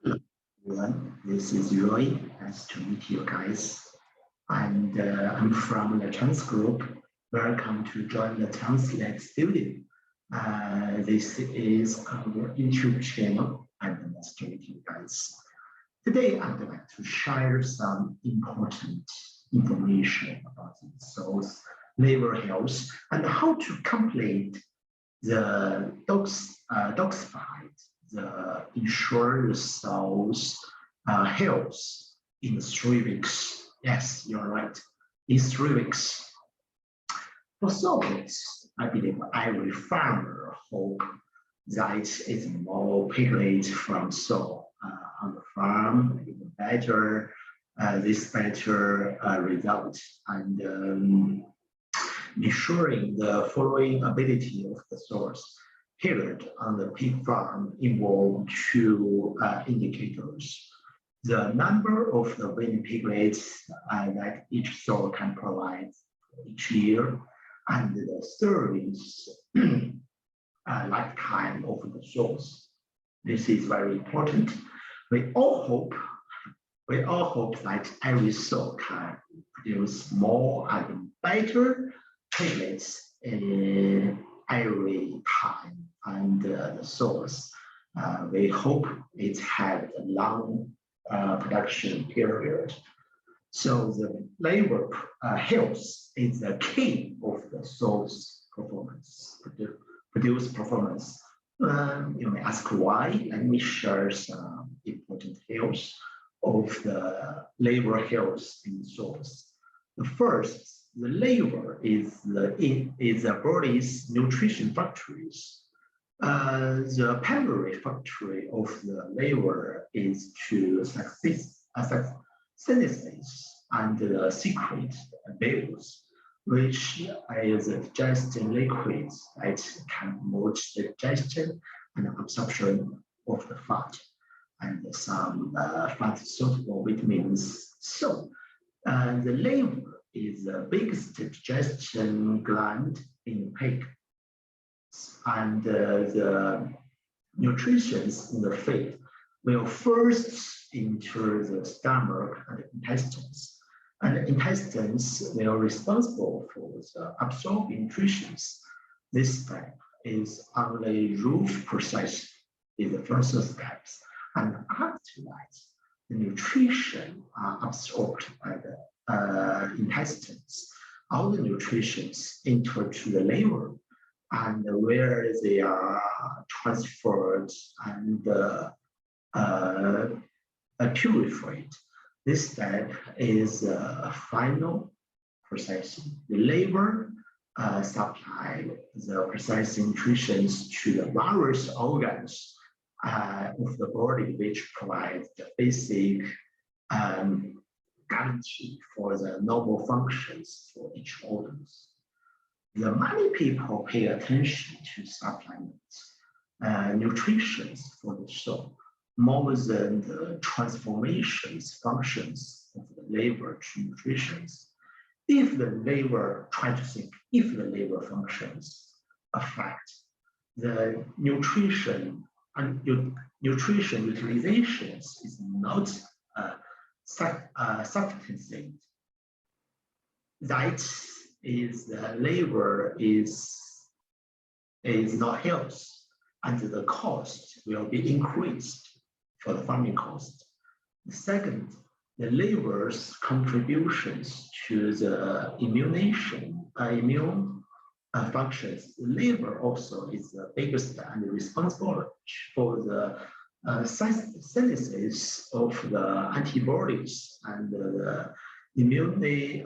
Hello, everyone. This is Roy. Nice to meet you guys. And I'm from the Trans Group. Welcome to join the Translate Studio. This is our YouTube channel, and nice to meet you guys. Today, I'd like to share some important information about the soul's liver health and how to complete the detoxify the ensure the soul's health in 3 weeks. Yes, you're right. In 3 weeks. For sows, I believe every farmer hope that it's more piglet from sow on the farm, even better, this better result, and ensuring the following ability of the source period on the pig farm involve two indicators. The number of the weaned piglets that each sow can provide each year, and the service lifetime of the sows. This is very important. We all hope that every sow can produce more and better piglets every time, and the source. We hope it had a long production period. So the labor health is the key of the source performance, produce performance. You may ask why. Let me share some important health of the labor health in source. The first, the liver is the body's nutrition factories. The primary factory of the liver is to synthesis and secrete bales, which is a digesting liquids that can promote the digestion and absorption of the fat and some fat-soluble vitamins. So the liver is the biggest digestion gland in pig, and the nutrition in the feed will first enter the stomach and intestines, and the intestines will be responsible for the absorbing nutrition. This step is only root process is the first steps, and after that, the nutrition are absorbed by the intestines. All the nutrients enter to the liver, and where they are transferred and purified. This step is final processing. The liver supply the processing nutrition to the various organs of the body, which provide the basic guarantee for the normal functions for each organs. The many people pay attention to supplements, nutrition for the soul, more than the transformations functions of the liver to nutrition. If the liver, try to think, if the liver functions affect the nutrition and nutrition utilizations is not sufficient, that is the liver is not health, and the cost will be increased for the farming cost. The second, the liver's contributions to the immune functions. The liver also is the biggest and responsible for the synthesis of the antibodies and the immunity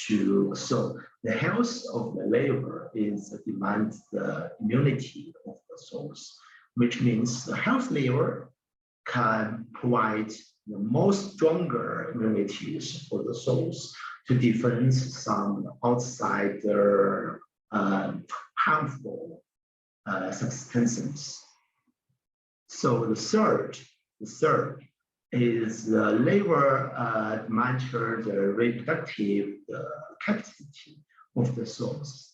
to. So the health of the liver is demands the immunity of the cells, which means the healthy liver can provide the most stronger immunities for the cells to defend some outside harmful substances. So the third is the liver monitor the reproductive capacity of the cells.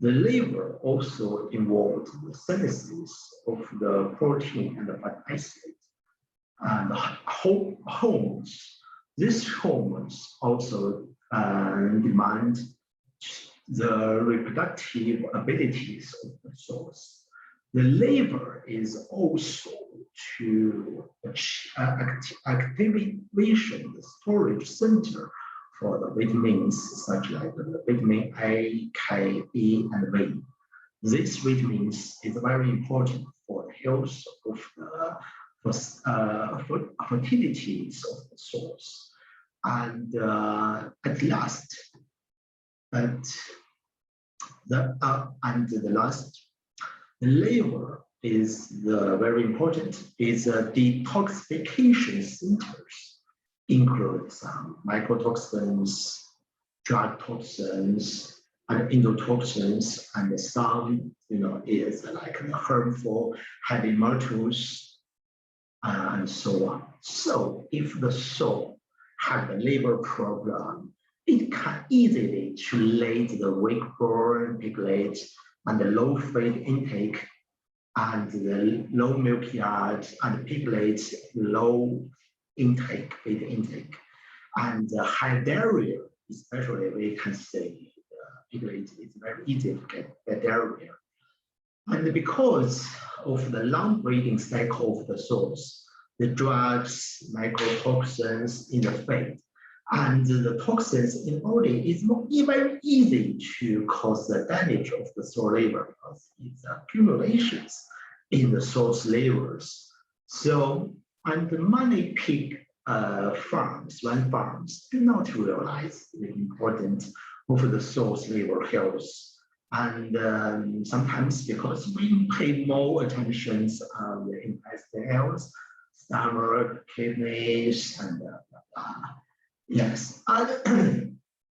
The liver also involves the synthesis of the protein and the fatty acid and hormones. These hormones also demand the reproductive abilities of the source. The liver is also to activation the storage center for the vitamins such like the vitamin A, K, E, and V. These vitamins is very important for the health of the fertilities of the source. And at last, the liver is very important. Is detoxification centers, include some mycotoxins, drug toxins, and endotoxins, and some is like harmful heavy metals and so on. So if the soul has a liver problem, it can easily to lead the weak bone, piglet, and the low feed intake, and the low milk yield, and piglet low intake, feed intake, and the high diarrhea, especially we can say piglet is very easy to get diarrhea. And because of the long breeding cycle of the source, the drugs, mycotoxins in the feed, and the toxins in body is not very easy to cause the damage of the soul liver because it's accumulations in the source livers. So, and many pig farms, swine farms, do not realize the importance of the source liver health. And sometimes because we pay more attention on the intestinal health, stomach, kidneys, and yes,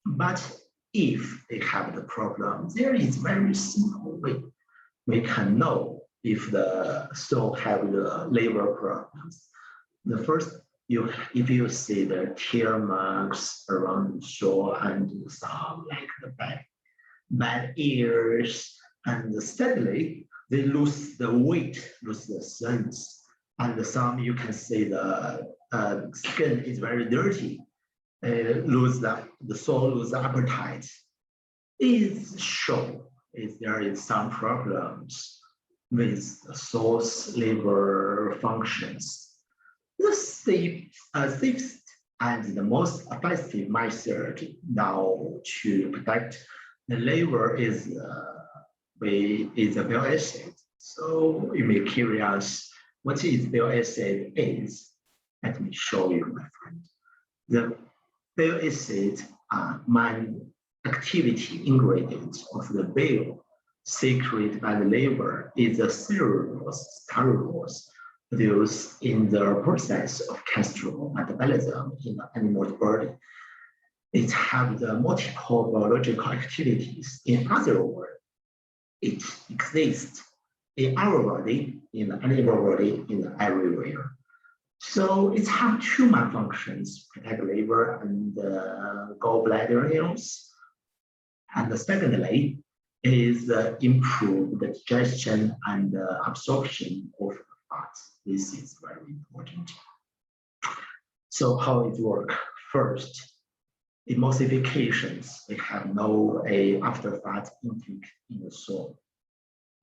but if they have the problem, there is very simple way we can know if the soul have the liver problems. The first, if you see the tear marks around the soul and some like the bad ears, and steadily they lose the weight, lose the sense, and some you can see the skin is very dirty. Lose the soul lose the appetite, is show is there is some problems with the source liver functions. The safest and the most effective method now to protect the liver is a bile acid. So you may curious what is bile acid is. Let me show you, my friend. The bile acid are main activity ingredient of the bile secreted by the liver is the cellulose produced in the process of cholesterol metabolism in the animal body. It has the multiple biological activities. In other words, it exists in our body, in the animal body, in everywhere. So it has two main functions: protect liver and gallbladder health. And secondly, is improve the digestion and absorption of fats. This is very important. So how it works? First, emulsifications. We have no after fat intake in the soul.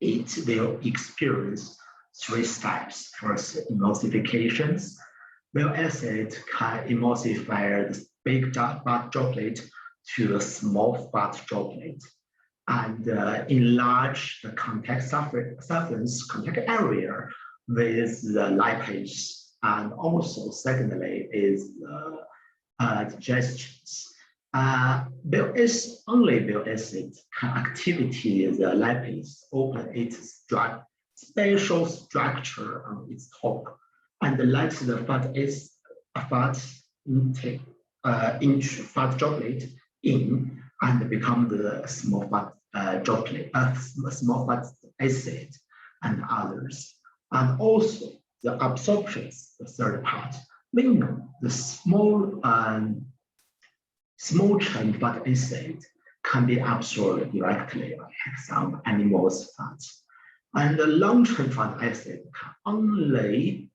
It will experience three steps. First, emulsifications. Bile acid can emulsify the big fat droplet to a small fat droplet and enlarge the contact surface contact area with the lipase. And also, secondly, is digestions. Only bile acid can activate the lipase, open its special structure on its top, and let the fat intake into fat droplet in and become the small fat droplet, small fat acid and others. And also the absorptions, the third part. We know the small chain fat acid can be absorbed directly by some animals' fat. And the long-chain fatty acid can only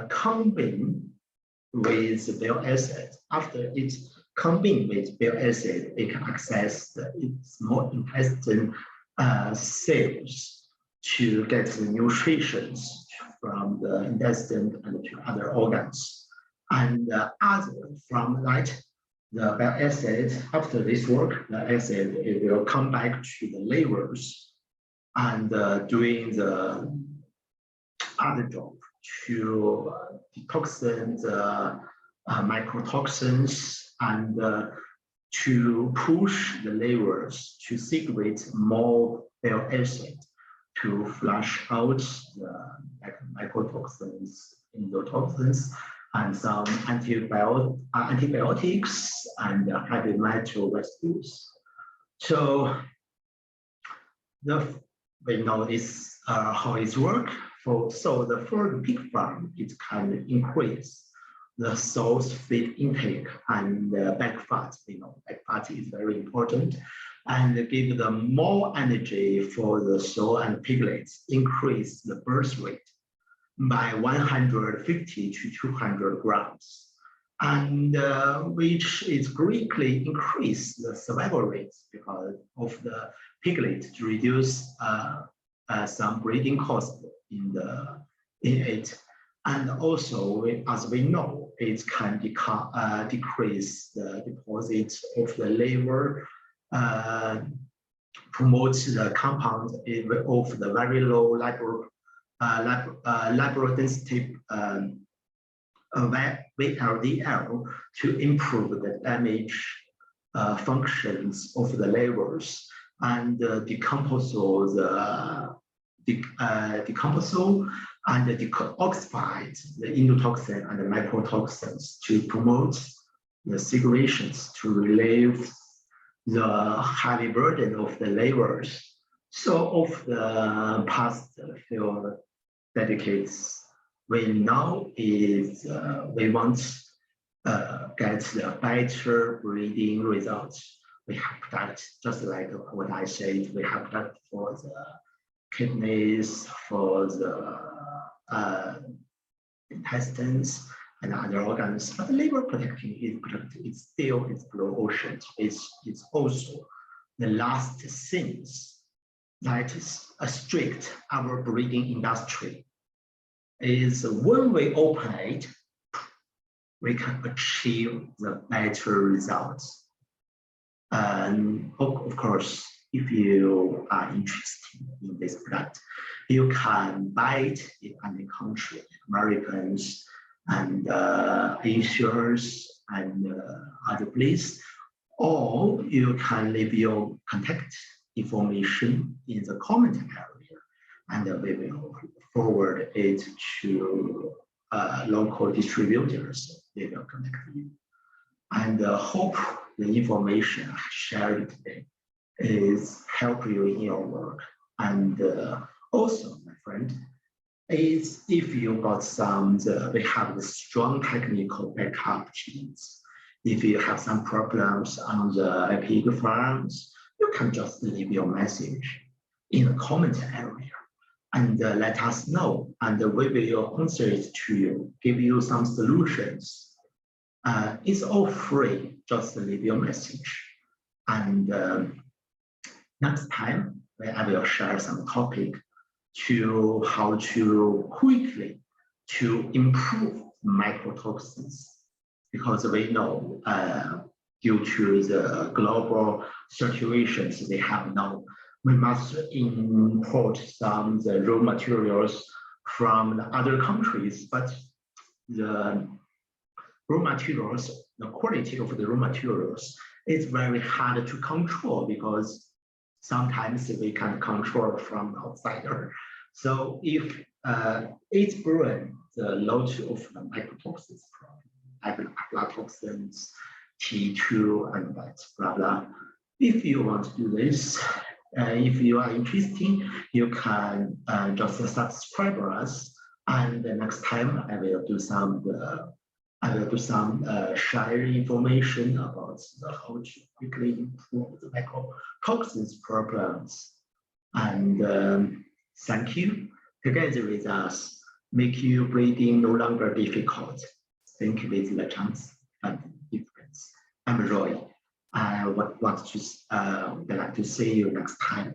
combine with bile acid. After it's combined with bile acid, it can access its small intestine cells to get the nutrition from the intestine and to other organs. And from that, the bile acid, after this work, the acid it will come back to the livers and doing the other job to detoxin the mycotoxins and to push the livers to secrete more bile acid to flush out the mycotoxins, endotoxins, and some antibiotics and heavy metal residues. So we know this how it works. So the for pig farm, it can increase the sows feed intake and back fat. Back fat is very important, and give them more energy for the sow and piglets, increase the birth rate by 150 to 200 grams, and which is greatly increase the survival rates because of the piglet to reduce some breeding cost in it. And also, as we know, it can decrease the deposit of the liver, promotes the compound of the very low liver density VLDL to improve the damage functions of the livers and decompose and deoxify the endotoxin and the mycotoxins to promote the secretions to relieve the heavy burden of the livers. So of the past few decades, we know is we want get the better breeding results. We have product, just like what I said, we have product for the kidneys, for the intestines and other organs, but the liver protecting is still it's blue ocean. It's also the last things that is strict our breeding industry is when we open it, we can achieve the better results. And of course, if you are interested in this product, you can buy it in any country, Americans and insurers and other places, or you can leave your contact information in the comment area, and we will forward it to local distributors. They will contact you. And hope the information I shared today is help you in your work. And also, my friend, is if you got some, we have the strong technical backup teams. If you have some problems on the pig farms, you can just leave your message in the comment area and let us know, and we will answer it to you, give you some solutions. It's all free, just leave your message. And next time, I will share some topic to how to quickly to improve mycotoxins, because we know due to the global situations we have now, we must import some the raw materials from the other countries, but the raw materials, the quality of the raw materials is very hard to control because sometimes we can't control from outsider. So if it's burn the load of the mycotoxins from aflatoxins, T2, and that blah blah. If you want to do this, if you are interested, you can just subscribe us, and the next time I will do some I will do some share information about how to quickly improve the mycotoxins problems. And thank you. Together with us, make your breathing no longer difficult. Think with the chance and difference. I'm Roy. I would like to see you next time.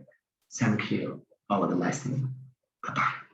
Thank you for the listening. Bye-bye.